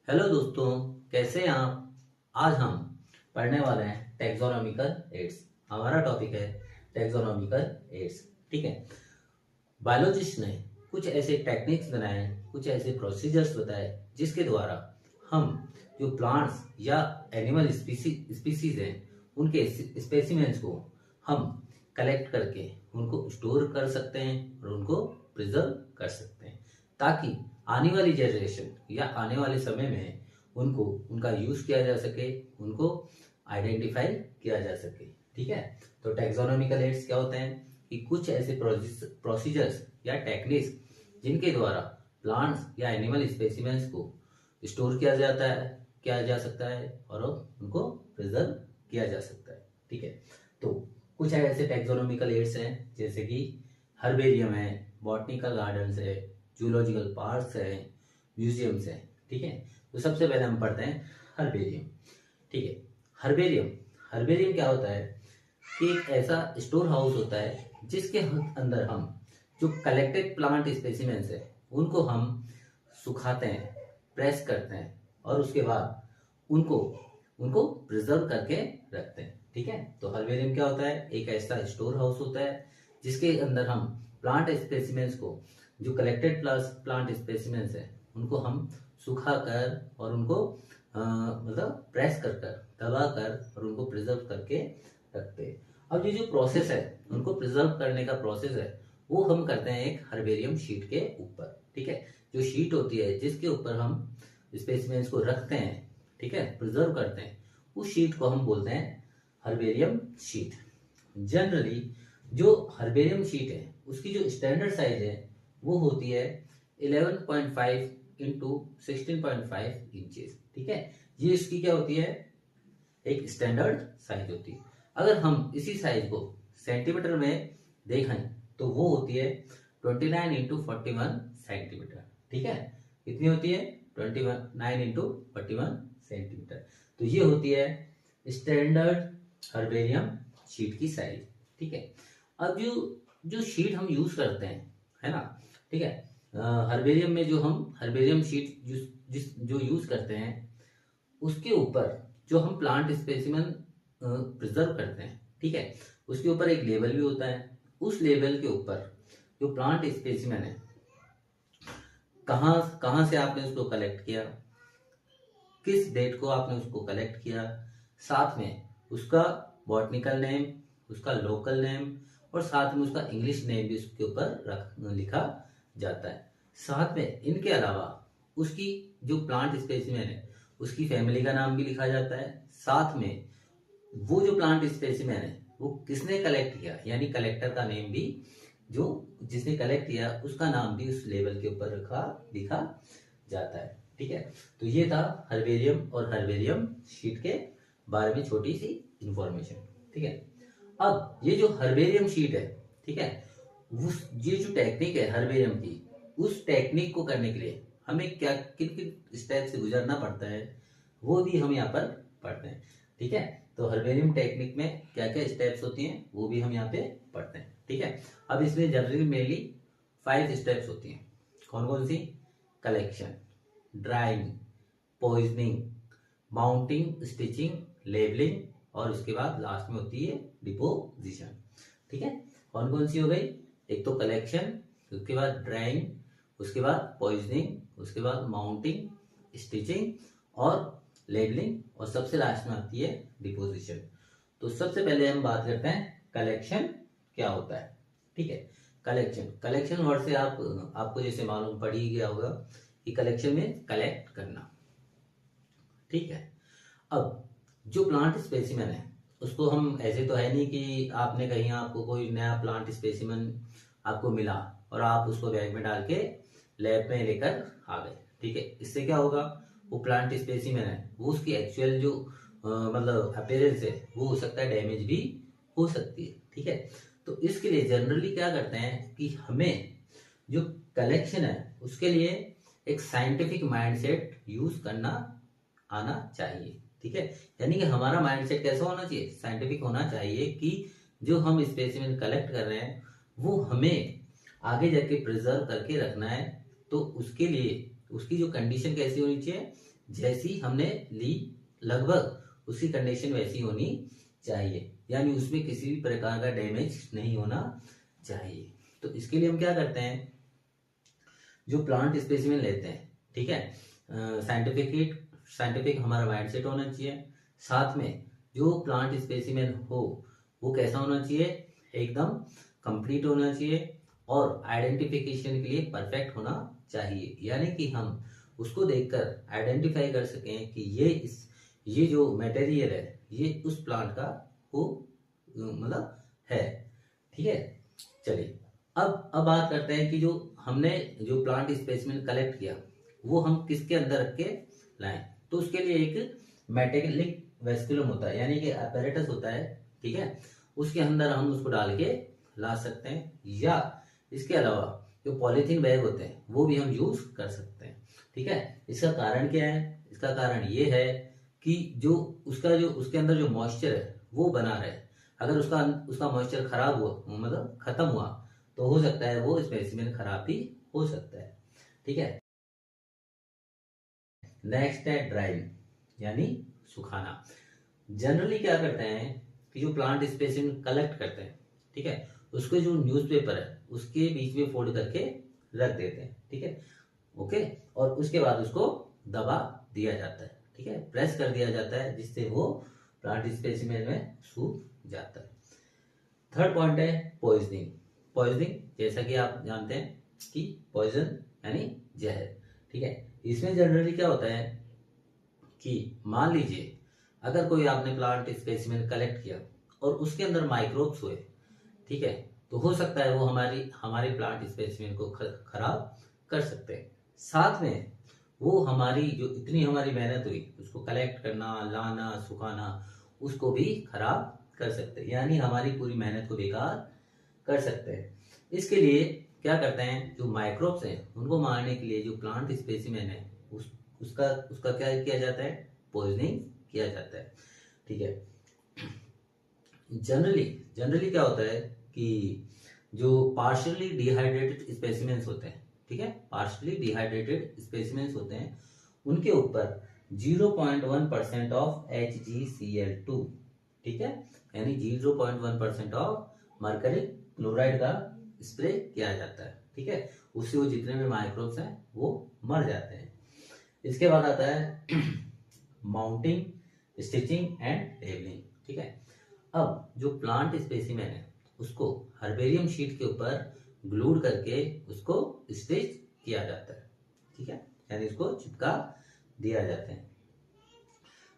Hello दोस्तों, कैसे हैं आप। आज हम पढ़ने वाले हैं टैक्सोनॉमिकल एड्स। हमारा टॉपिक है टैक्सोनॉमिकल एड्स। ठीक है। बायोलॉजिस्ट ने कुछ ऐसे टेक्निक्स बनाए, कुछ ऐसे प्रोसीजर्स बताए जिसके द्वारा हम जो प्लांट्स या एनिमल स्पीसीज हैं उनके स्पेसिमेंट्स को हम कलेक्ट करके उनको स्टोर कर सकते हैं और उनको प्रिजर्व कर सकते हैं, ताकि आने वाली जनरेशन या आने वाले समय में उनको उनका यूज किया जा सके, उनको आइडेंटिफाई किया जा सके। ठीक है। तो टैक्सोनॉमिकल एड्स क्या होते हैं कि कुछ ऐसे प्रोसीजर्स या टेक्निक्स जिनके द्वारा प्लांट्स या एनिमल स्पेसिमेंट्स को स्टोर किया जा सकता है और उनको प्रिजर्व किया जा सकता है। ठीक है। तो कुछ ऐसे टैक्सोनॉमिकल एड्स हैं जैसे कि हर्बेरियम है, बॉटनिकल गार्डन्स है, जूलॉजिकल पार्क्स है, म्यूजियम्स है। ठीक है। तो सबसे पहले हम पढ़ते हैं हर्बेरियम। ठीक है। हर्बेरियम हर्बेरियम क्या होता है कि एक ऐसा स्टोर हाउस होता है जिसके अंदर हम जो कलेक्टेड प्लांट स्पेसिमेंस है उनको हम सुखाते हैं, प्रेस करते हैं और उसके बाद उनको उनको प्रिजर्व करके रखते हैं। ठीक है। तो हर्बेरियम क्या होता है, एक ऐसा स्टोर हाउस होता है जिसके अंदर हम प्लांट स्पेसिमेंस को, जो कलेक्टेड प्लांट स्पेसिमेंस है उनको हम सुखा कर और उनको मतलब प्रेस कर कर दबा कर और उनको प्रिजर्व करके रखते हैं। अब ये जो प्रोसेस है, उनको प्रिजर्व करने का प्रोसेस है, वो हम करते हैं एक हर्बेरियम शीट के ऊपर। ठीक है। जो शीट होती है जिसके ऊपर हम स्पेसिमेंस को रखते हैं, ठीक है, प्रिजर्व करते हैं, उस शीट को हम बोलते हैं हर्बेरियम शीट। जनरली जो हर्बेरियम शीट है उसकी जो स्टैंडर्ड साइज है वो होती है 11.5 इंटू 16.5 इंचेस। ठीक है। ये इसकी क्या होती है, एक स्टैंडर्ड साइज होती है। अगर हम इसी साइज को सेंटीमीटर में देखें तो वो होती है 29 इंटू 41 सेंटीमीटर। ठीक है। कितनी होती है, 29 इंटू 41 सेंटीमीटर। तो ये होती है स्टैंडर्ड हर्बेरियम शीट की साइज। ठीक है। अब जो जो शीट हम यूज करते हैं, है ना, ठीक है, हर्बेरियम में जो हम हर्बेरियम शीट जो यूज करते हैं उसके ऊपर जो हम प्लांट स्पेसिमेन प्रिजर्व करते हैं, ठीक है, उसके ऊपर एक लेबल भी होता है। उस लेबल के ऊपर जो प्लांट स्पेसिमेन है, कहाँ कहाँ से आपने उसको कलेक्ट किया, किस डेट को आपने उसको कलेक्ट किया, साथ में उसका बॉटनिकल नेम, उसका लोकल नेम और साथ में उसका इंग्लिश नेम भी उसके ऊपर लिखा जाता है। साथ में इनके अलावा उसकी जो प्लांट स्पेसिमेन है उसकी फैमिली का नाम भी लिखा जाता है। साथ में वो जो प्लांट स्पेसिमेन है वो किसने कलेक्ट किया, यानी कलेक्टर का नेम भी, जो जिसने कलेक्ट किया उसका नाम भी उस लेवल के ऊपर लिखा जाता है। ठीक है। तो ये था हर्बेरियम और हर्बेरियम शीट के बारे में छोटी सी इंफॉर्मेशन। ठीक है। अब ये जो हर्बेरियम शीट है, ठीक है, ये जो टेक्निक है हर्बेरियम की, उस टेक्निक को करने के लिए हमें क्या किन किन स्टेप से गुजरना पड़ता है वो भी हम यहाँ पर पढ़ते हैं। ठीक है। तो हर्बेरियम टेक्निक में क्या क्या स्टेप्स होती हैं वो भी हम यहाँ पे पढ़ते हैं। ठीक है। अब इसमें जनरली मेनली 5 स्टेप्स होती हैं। कौन कौन सी, collection, drawing, poisoning, mounting, stitching, labelling और उसके बाद लास्ट में होती है डिपोजिशन। ठीक है। कौन कौन सी हो गई, एक तो कलेक्शन, उसके बाद ड्राइंग, उसके बाद पॉइजनिंग, उसके बाद माउंटिंग, स्टिचिंग और लेबलिंग और सबसे लास्ट में आती है डिपोजिशन। तो सबसे पहले हम बात करते हैं कलेक्शन क्या होता है। ठीक है। कलेक्शन वर्ड से आपको जैसे मालूम पड़ ही गया होगा कि कलेक्शन में कलेक्ट करना। ठीक है। अब जो प्लांट स्पेसिमेन है उसको हम, ऐसे तो है नहीं कि आपने कहीं आपको कोई नया प्लांट स्पेसिमेन आपको मिला और आप उसको बैग में डाल के लैब में लेकर आ गए। ठीक है। इससे क्या होगा, वो प्लांट स्पेसिमेन है वो उसकी एक्चुअल जो मतलब अपीयरेंस है वो हो सकता है डैमेज भी हो सकती है। ठीक है। तो इसके लिए जनरली क्या करते हैं कि हमें जो कलेक्शन है उसके लिए एक साइंटिफिक माइंडसेट यूज करना आना चाहिए। ठीक है। यानी कि हमारा माइंडसेट कैसा होना चाहिए, साइंटिफिक होना चाहिए कि जो हम स्पेसिमेन कलेक्ट कर रहे हैं वो हमें आगे जाके प्रिजर्व करके रखना है। तो उसके लिए उसकी जो कंडीशन कैसी होनी चाहिए, जैसी हमने ली लगभग उसकी कंडीशन वैसी होनी चाहिए, यानी उसमें किसी भी प्रकार का डैमेज नहीं होना चाहिए। तो इसके लिए हम क्या करते हैं, जो प्लांट स्पेसिमेन लेते हैं, ठीक है, साइंटिफिक हमारा माइंडसेट होना चाहिए। साथ में जो प्लांट स्पेसिमेन हो वो कैसा होना चाहिए, एकदम कंप्लीट होना चाहिए और आइडेंटिफिकेशन के लिए परफेक्ट होना चाहिए, यानी कि हम उसको देखकर आइडेंटिफाई कर सकें कि ये जो मटेरियल है ये उस प्लांट का वो मतलब है। ठीक है, चलिए अब बात करते हैं कि जो हमने जो प्लांट स्पेसिमेन कलेक्ट किया वो हम किसके अंदर रख के लाएं। तो उसके लिए एक मेटेलिक वेस्कुलम होता है, यानी कि अपैरेटस होता है, ठीक है, उसके अंदर हम उसको डाल के ला सकते हैं, या इसके अलावा जो पॉलीथीन बैग होते हैं वो भी हम यूज कर सकते हैं। ठीक है, इसका कारण क्या है, इसका कारण ये है कि जो उसके अंदर जो मॉइस्चर है वो बना रहे। अगर उसका मॉइस्चर खराब हुआ, मतलब खत्म हुआ, तो हो सकता है वो स्पेसिमेन खराब भी हो सकता है। ठीक है, नेक्स्ट है ड्राइंग, यानी सुखाना। जनरली क्या करते हैं कि जो प्लांट स्पेसिमेन कलेक्ट करते हैं, ठीक है, उसको जो न्यूज़पेपर है उसके बीच में फोल्ड करके रख देते हैं। ठीक है, ओके, और उसके बाद उसको दबा दिया जाता है, ठीक है, प्रेस कर दिया जाता है, जिससे वो प्लांट स्पेसिमेन में सूख जाता है। थर्ड पॉइंट है पॉइजनिंग। पॉइजनिंग जैसा कि आप जानते हैं कि पॉइजन यानी जहर। ठीक है, इसमें जनरली क्या होता है कि मान लीजिए अगर कोई आपने प्लांट स्पेसिमेन कलेक्ट किया और उसके अंदर माइक्रोब्स हुए, ठीक है, तो हो सकता है वो हमारे प्लांट स्पेसिमेन को खराब कर सकते हैं। साथ में वो हमारी जो इतनी हमारी मेहनत हुई उसको कलेक्ट करना, लाना, सुखाना, उसको भी खराब कर सकते हैं, यानी हमारी पूरी मेहनत को बेकार कर सकते हैं। इसके लिए क्या करते हैं, जो माइक्रोब्स हैं उनको मारने के लिए जो प्लांट स्पेसिमेन है उसका क्या किया जाता है, पॉइजनिंग किया जाता है। ठीक है, जनरली क्या होता है कि जो पार्शियली डिहाइड्रेटेड स्पेसिमेंस होते हैं, ठीक है, पार्शियली डिहाइड्रेटेड स्पेसिमेंस होते हैं, उनके ऊपर 0.1% ऑफ HgCl2, ठीक है, यानी 0.1% ऑफ मरकरी क्लोराइड का स्प्रे किया जाता है। ठीक है, उससे वो जितने भी माइक्रोब्स हैं वो मर जाते हैं। इसके बाद आता है माउंटिंग, स्टिचिंग एंड लेबलिंग। ठीक है, अब जो प्लांट स्पेसिमेन है उसको हर्बेरियम शीट के ऊपर ग्लूड करके उसको स्टिच किया जाता है। ठीक है, यानी इसको चिपका दिया जाता है।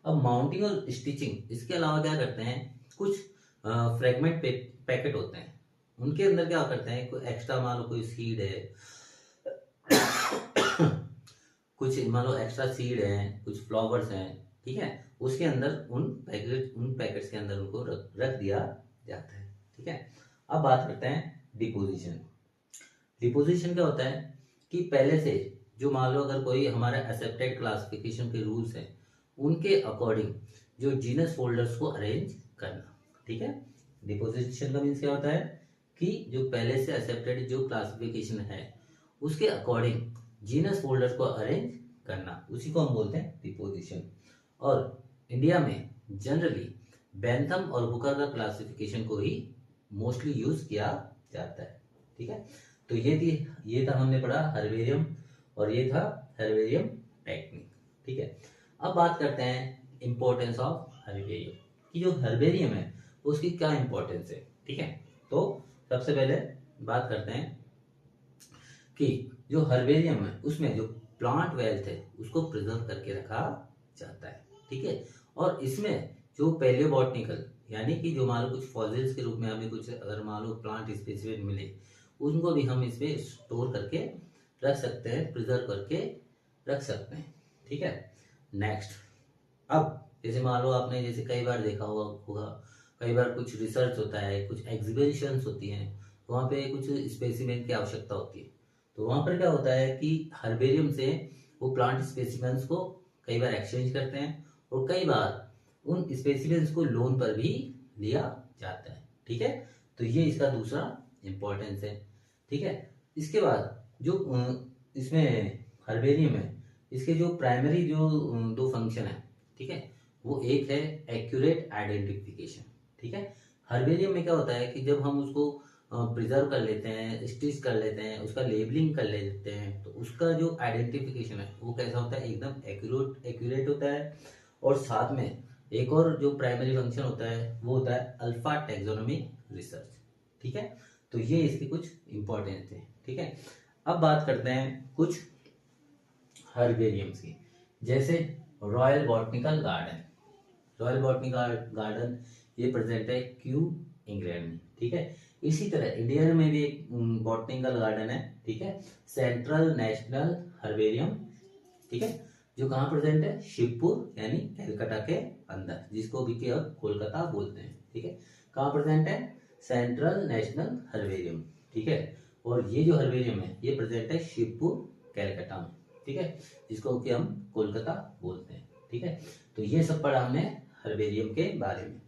अब माउंटिंग और स्टिचिंग, इसके अलावा क्या करते हैं, कुछ फ्रेगमेंट पैकेट होते हैं, उनके अंदर क्या करते हैं, कोई एक्स्ट्रा मान लो कोई सीड है कुछ मान लो एक्स्ट्रा सीड है, कुछ फ्लावर्स हैं, ठीक है, उसके अंदर उन पैकेट्स के अंदर उनको रख दिया जाता है। ठीक है, अब बात करते हैं डिपोजिशन। डिपोजिशन क्या होता है कि पहले से जो मान लो अगर कोई हमारे एक्सेप्टेड क्लासिफिकेशन के रूल्स हैं उनके अकॉर्डिंग जो जीनस फोल्डर्स को अरेंज करना। ठीक है, डिपोजिशन का मीन्स क्या होता है कि जो पहले से एक्सेप्टेड जो क्लासिफिकेशन है उसके अकॉर्डिंग जीनस फोल्डर्स को अरेंज करना, उसी को हम बोलते हैं डिपोजिशन। और इंडिया में जनरली बेंथम और हुकर का क्लासिफिकेशन को ही मोस्टली यूज किया जाता है। ठीक है, तो ये था हमने पढ़ा हर्बेरियम, और ये था हर्बेरियम टेक्निक। ठीक है, अब बात करते हैं इंपॉर्टेंस ऑफ हर्बेरियम, कि जो हर्बेरियम है उसकी क्या इंपॉर्टेंस है। ठीक है, तो सबसे पहले बात करते हैं कि जो हर्बेरियम है उसमें जो प्लांट वेल्थ है उसको प्रिजर्व करके रखा जाता है। ठीक है, और इसमें जो पैलियोबॉटनिकल, यानी कि जो मान लो कुछ फॉसिल्स के रूप में हमें कुछ अगर मान लो प्लांट स्पेसिमेन मिले उनको भी हम इसमें स्टोर करके रख सकते हैं, प्रिजर्व करके रख सकते हैं। ठीक है, नेक्स्ट, अब जैसे मान लो आपने जैसे कई बार देखा होगा कई बार कुछ रिसर्च होता है, कुछ एग्जीबिशंस होती हैं, वहाँ पे कुछ स्पेसिमेन की आवश्यकता होती है, तो वहाँ पर क्या होता है कि हर्बेरियम से वो प्लांट स्पेसिमेंस को कई बार एक्सचेंज करते हैं और कई बार उन स्पेसिमेंस को लोन पर भी लिया जाता है। ठीक है, तो ये इसका दूसरा इंपॉर्टेंस है। ठीक है, इसके बाद जो इसमें हर्बेरियम है इसके जो प्राइमरी जो दो फंक्शन है, ठीक है, वो एक है एक्यूरेट आइडेंटिफिकेशन, ठीक है। हर्बेरियम में क्या होता है कि जब हम उसको प्रिजर्व कर लेते हैं, स्टिच कर लेते हैं, उसका लेबलिंग कर लेते हैं, तो उसका जो आइडेंटिफिकेशन है वो कैसा होता है, एकदम एक्यूरेट होता है। और साथ में एक और जो प्राइमरी फंक्शन होता है वो होता है अल्फा टैक्सोनॉमी रिसर्च, ठीक है। तो ये इसके कुछ इंपॉर्टेंट थे, ठीक है। अब बात करते हैं कुछ हर्बेरियम्स की, जैसे royal botanical garden. Royal botanical garden ये प्रेजेंट है क्यू, इंग्लैंड में, ठीक है। इसी तरह इंडिया में भी एक बॉटनिकल गार्डन है, ठीक है, सेंट्रल नेशनल हर्बेरियम, ठीक है, जो कहाँ प्रेजेंट है, शिवपुर यानी कलकत्ता के अंदर, जिसको भी अब कोलकाता बोलते हैं, ठीक है। कहाँ प्रेजेंट है, सेंट्रल नेशनल हर्बेरियम, ठीक है। और ये जो हर्बेरियम है ये प्रेजेंट है शिवपुर कलकत्ता में, ठीक है, जिसको कि हम कोलकाता बोलते हैं, ठीक है। तो ये सब पढ़ा हमने हर्बेरियम के बारे में।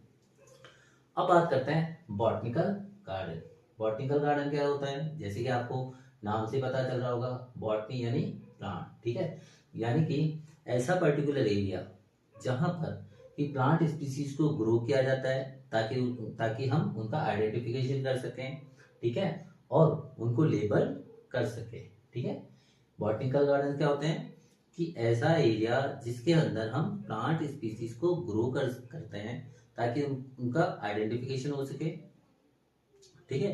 अब बात करते हैं बॉटनिकल गार्डन। बॉटनिकल गार्डन क्या होता है, जैसे कि आपको नाम से पता चल रहा होगा, बॉटनी यानी प्लांट, ठीक है, यानी कि ऐसा पर्टिकुलर एरिया जहां पर कि प्लांट स्पीसीज को ग्रो किया जाता है ताकि ताकि हम उनका आइडेंटिफिकेशन कर सकें, ठीक है, और उनको लेबल कर सके, ठीक है। बॉटनिकल गार्डन क्या होते हैं कि ऐसा एरिया जिसके अंदर हम प्लांट स्पीसीज को ग्रो करते हैं ताकि उनका आइडेंटिफिकेशन हो सके, ठीक है,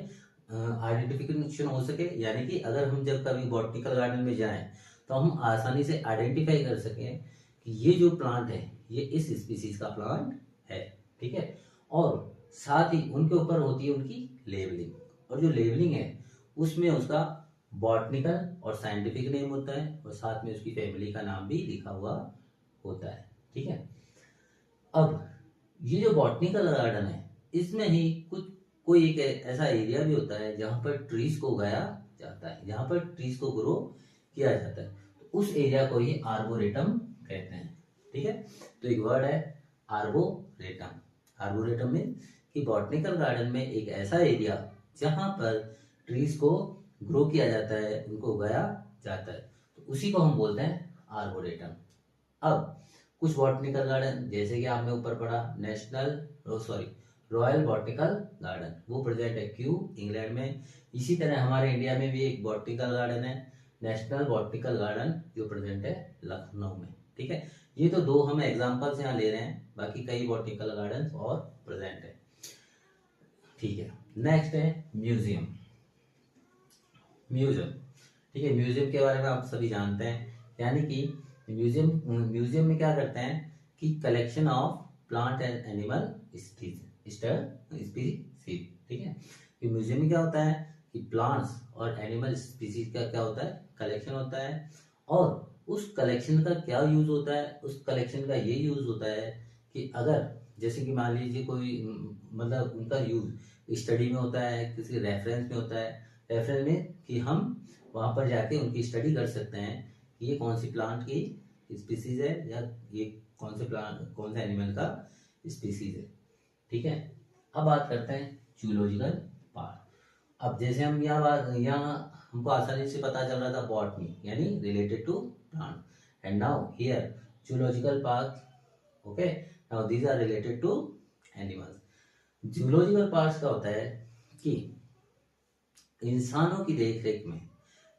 आइडेंटिफिकेशन हो सके, यानी कि अगर हम जब कभी बॉटनिकल गार्डन में जाएं तो हम आसानी से आइडेंटिफाई कर सकें कि ये जो प्लांट है ये इस स्पीसीज का प्लांट है, ठीक है। और साथ ही उनके ऊपर होती है उनकी लेबलिंग, और जो लेबलिंग है उसमें उसका बॉटनिकल और साइंटिफिक नेम होता है, और साथ में उसकी फैमिली का नाम भी लिखा हुआ होता है, ठीक है। अब ये जो बॉटनिकल गार्डन है इसमें ही कुछ कोई एक ऐसा एरिया भी होता है जहां पर ट्रीज को उगाया जाता है, जहां पर ट्रीज को ग्रो किया जाता है, तो उस एरिया को ही आर्बोरेटम कहते हैं, ठीक है। तो एक वर्ड है आर्बोरेटम। आर्बोरेटम में कि बॉटनिकल गार्डन में एक ऐसा एरिया जहां पर ट्रीज को ग्रो किया जाता है, उनको उगाया जाता है, तो उसी को हम बोलते हैं आर्बोरेटम। अब कुछ बॉटनिकल गार्डन जैसे कि आपने ऊपर पढ़ा रॉयल बॉटनिकल गार्डन, वो प्रेजेंट है क्यू, इंग्लैंड में। इसी तरह हमारे इंडिया में भी एक बॉटनिकल गार्डन है, नेशनल बॉटनिकल गार्डन, जो प्रेजेंट है लखनऊ में, ठीक है। ये तो दो हम एग्जांपल्स यहाँ ले रहे हैं, बाकी कई बॉटनिकल गार्डन और प्रेजेंट है, ठीक है। नेक्स्ट है म्यूजियम। म्यूजियम, ठीक है, म्यूजियम के बारे में आप सभी जानते हैं, यानी कि म्यूजियम में क्या करते हैं कि collection of plant and animal species, ठीक है। कि म्यूजियम में क्या होता है कि प्लांट्स और एनिमल स्पीसीज का क्या होता है, कलेक्शन होता है, और उस कलेक्शन का क्या यूज होता है, उस कलेक्शन का ये यूज होता है कि अगर जैसे कि मान लीजिए कोई मतलब उनका यूज स्टडी में होता है, किसी रेफरेंस में होता है, रेफरेंस में कि हम वहां पर जाके उनकी स्टडी कर सकते हैं कि ये कौन सी प्लांट की स्पीसीज है, या ये कौन से प्लांट कौन से एनिमल का स्पीसीज है, ठीक है। अब बात करते हैं जूलॉजिकल पार्ट। अब जैसे हम यहाँ हमको आसानी से पता चल रहा था बॉटनी यानी related to plant, and now here zoological part, okay, now these are related to animals. Zoological part का होता है कि इंसानों की देखरेख में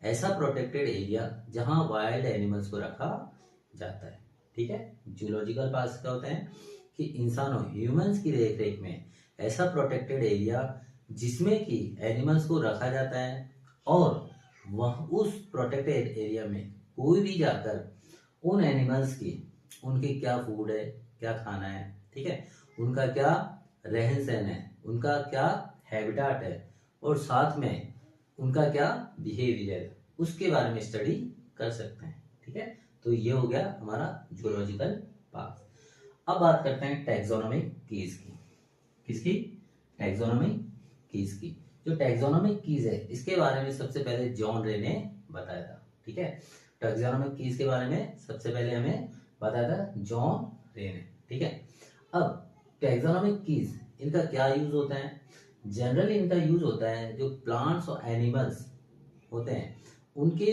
ऐसा प्रोटेक्टेड एरिया जहां वाइल्ड एनिमल्स को रखा जाता है, ठीक है। जूलॉजिकल पार्क क्या होते हैं कि इंसानों ह्यूमंस की देखरेख में ऐसा प्रोटेक्टेड एरिया जिसमें कि एनिमल्स को रखा जाता है, और वह उस प्रोटेक्टेड एरिया में कोई भी जाकर उन एनिमल्स की उनके क्या फूड है, क्या खाना है, ठीक है, उनका क्या रहन सहन है, उनका क्या हैबिटाट है, और साथ में उनका क्या बिहेवियर, उसके बारे में स्टडी कर सकते हैं, ठीक है। तो ये हो गया हमारा जूलॉजिकल पार्क। अब बात करते हैं टैक्सोनॉमिक कीज की। किसकी? टैक्सोनॉमिक कीज की। जो टैक्सोनॉमिक कीज है इसके बारे में सबसे पहले जॉन रे ने बताया था, ठीक है। टैक्सोनॉमिक कीज के बारे में सबसे पहले हमें बताया था जॉन रे ने, ठीक है। अब टैक्सोनॉमिक कीज इनका क्या यूज होता है? जनरली इनका यूज होता है जो प्लांट्स और एनिमल्स होते हैं उनके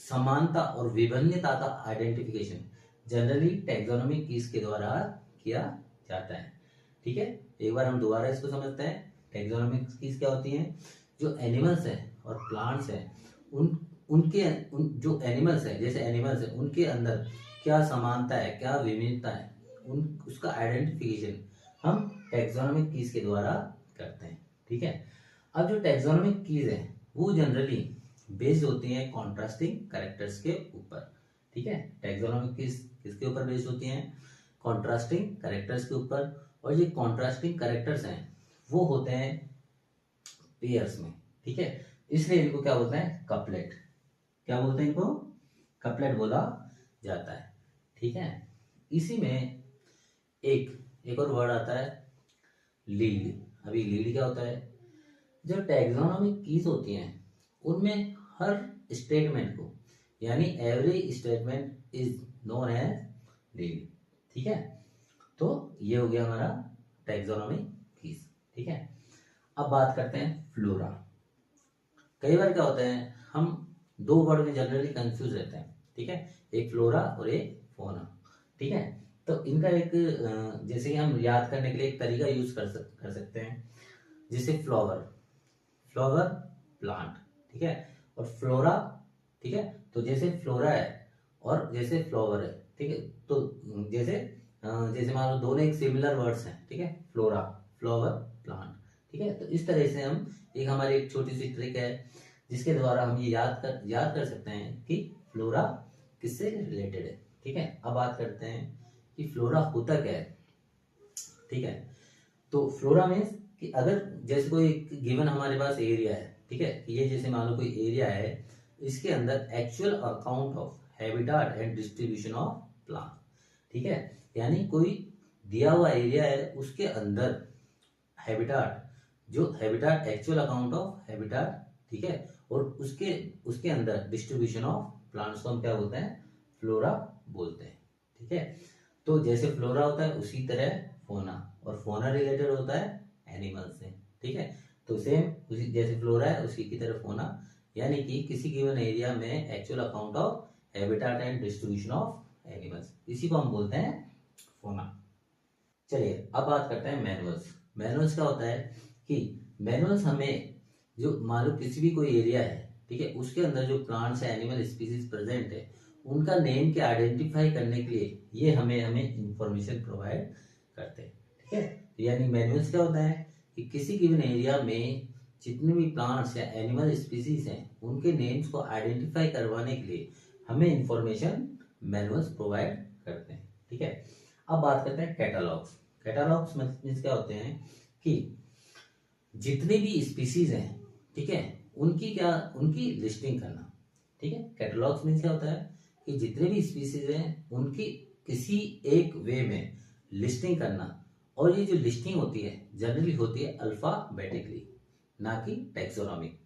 समानता और विभिन्नता का आइडेंटिफिकेशन जनरली टैक्सोनॉमिक कीज के द्वारा किया जाता है। ठीक है, एक बार हम दोबारा इसको समझते हैं। टैक्सोनॉमिक कीज क्या होती हैं? जो एनिमल्स हैं और प्लांट्स हैं उन जो एनिमल्स है, जैसे एनिमल्स है, उनके अंदर क्या समानता है, क्या विभिन्नता है, उसका आइडेंटिफिकेशन हम टैक्सोनॉमिक कीज के द्वारा करते हैं। ठीक है, अब जो टैक्सोनॉमिक कीज है वो जनरली बेस्ड होती हैं कॉन्ट्रास्टिंग कैरेक्टर्स के ऊपर। ठीक है, टैक्सोनॉमिक कीज किसके ऊपर बेस्ड होती हैं? कॉन्ट्रास्टिंग कैरेक्टर्स के ऊपर। और ये कॉन्ट्रास्टिंग कैरेक्टर्स हैं वो होते हैं पेयर्स में। ठीक है, इसलिए इनको क्या बोलते हैं? कपलेट। क्या बोलते हैं इनको? कपलेट बोला जाता है। ठीक है, इसी में एक और वर्ड आता है लीड। अभी लीड क्या होता है? जो टैक्सोनॉमिक कीज होती हैं उनमें हर स्टेटमेंट को, यानी every statement is known as lead. ठीक है, तो ये हो गया हमारा टैक्सोनॉमिक कीज। ठीक है, अब बात करते हैं फ्लोरा। कई बार क्या होता है, हम दो वर्ड में जनरली कंफ्यूज रहते हैं। ठीक है, एक फ्लोरा और एक फोना। ठीक है, तो इनका एक जैसे कि हम याद करने के लिए एक तरीका यूज कर सकते हैं, जैसे फ्लावर प्लांट। ठीक है, और फ्लोरा। ठीक है, तो जैसे फ्लोरा है और जैसे फ्लावर है। ठीक है, तो जैसे मान लो दोनों एक सिमिलर वर्ड्स हैं। ठीक है, फ्लोरा, फ्लावर, प्लांट। ठीक है, तो इस तरह से हम हमारी एक छोटी सी ट्रिक है जिसके द्वारा हम ये याद कर सकते हैं कि फ्लोरा किससे रिलेटेड है। ठीक है, अब बात करते हैं कि फ्लोरा होता क्या है। ठीक है, तो फ्लोरा मीन्स कि अगर जैसे कोई गिवन हमारे पास एरिया है। ठीक है, ये जैसे मान लो कोई एरिया है, इसके अंदर actual account of habitat and distribution of plant. ठीक है, यानी कोई दिया हुआ एरिया है उसके अंदर हैबिटाट, जो habitat actual account of habitat. ठीक है, और उसके अंदर डिस्ट्रीब्यूशन ऑफ प्लांट्स को हम क्या बोलते हैं? फ्लोरा बोलते हैं। ठीक है, तो जैसे फ्लोरा होता है उसी तरह फोना, और फोना रिलेटेड होता है एनिमल्स से। ठीक है, तो सेम उसी जैसे फ्लोरा है उसी की तरह फोना, यानी कि किसी गिवन एरिया में actual account of habitat and distribution of animals, इसी को हम बोलते हैं फोना। चलिए अब बात करते हैं मैनुअल्स। मैनुअल्स क्या होता है कि मैनुअल्स हमें, जो मान लो किसी भी कोई एरिया है, ठीक है, उसके अंदर जो प्लांट्स है, एनिमल स्पीसीज प्रेजेंट है, उनका नेम के आइडेंटिफाई करने के लिए ये हमें इंफॉर्मेशन प्रोवाइड करते हैं। ठीक है, यानी मैनुअल्स क्या होता है कि किसी गिवन एरिया में जितने भी प्लांट्स या एनिमल स्पीसीज हैं उनके नेम्स को आइडेंटिफाई करवाने के लिए हमें इंफॉर्मेशन मैनुअल्स प्रोवाइड करते हैं। ठीक है, अब बात करते हैं कैटलॉग्स। कैटलॉग्स मीन्स क्या होते हैं कि जितने भी स्पीसीज हैं, ठीक है, उनकी लिस्टिंग करना। ठीक है, कैटलॉग्स मीन्स क्या होता है कि जितने भी स्पीसीज हैं उनकी किसी एक वे में लिस्टिंग करना, और ये जो लिस्टिंग होती है जनरली होती है अल्फाबेटिकली, ना कि टैक्सोनॉमिक।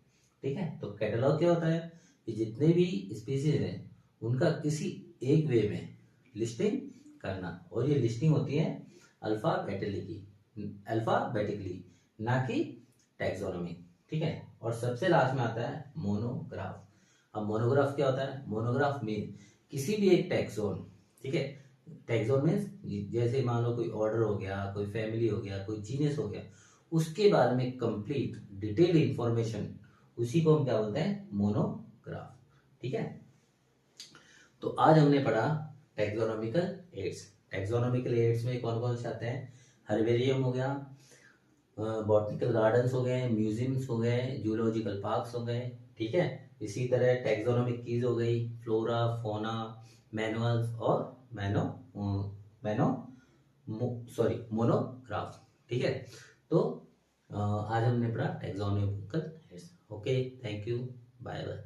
ठीक है, तो कैटलॉग क्या होता है कि जितने भी स्पीसीज हैं उनका किसी एक वे में लिस्टिंग करना, और ये लिस्टिंग होती है अल्फाबेटिकली, ना कि टैक्सोनॉमिक। ठीक है, और सबसे लास्ट में आता है मोनोग्राफ। अब मोनोग्राफ क्या होता है? मोनोग्राफ मीन किसी भी एक टैक्सोन। ठीक है, टैक्सोन मीन्स जैसे मान लो कोई ऑर्डर हो गया, कोई फैमिली हो गया, कोई जीनस हो गया, उसके बारे में कंप्लीट डिटेल इंफॉर्मेशन, उसी को हम क्या बोलते हैं? मोनोग्राफ। ठीक है, तो आज हमने पढ़ा टैक्सोनॉमिकल एड्स। टैक्सोनॉमिकल एड्स में कौन कौन से आते हैं? हर्बेरियम हो गया, बॉटनिकल गार्डन्स हो गए, म्यूजियम्स हो गए, जूलॉजिकल पार्क्स हो गए। ठीक है, इसी तरह टैक्सोनॉमिक कीज हो गई, फ्लोरा, फोना, मैनुअल्स और मोनोग्राफ। ठीक है, तो आज हमने पढ़ा taxonomical aids. Okay, thank you, bye bye.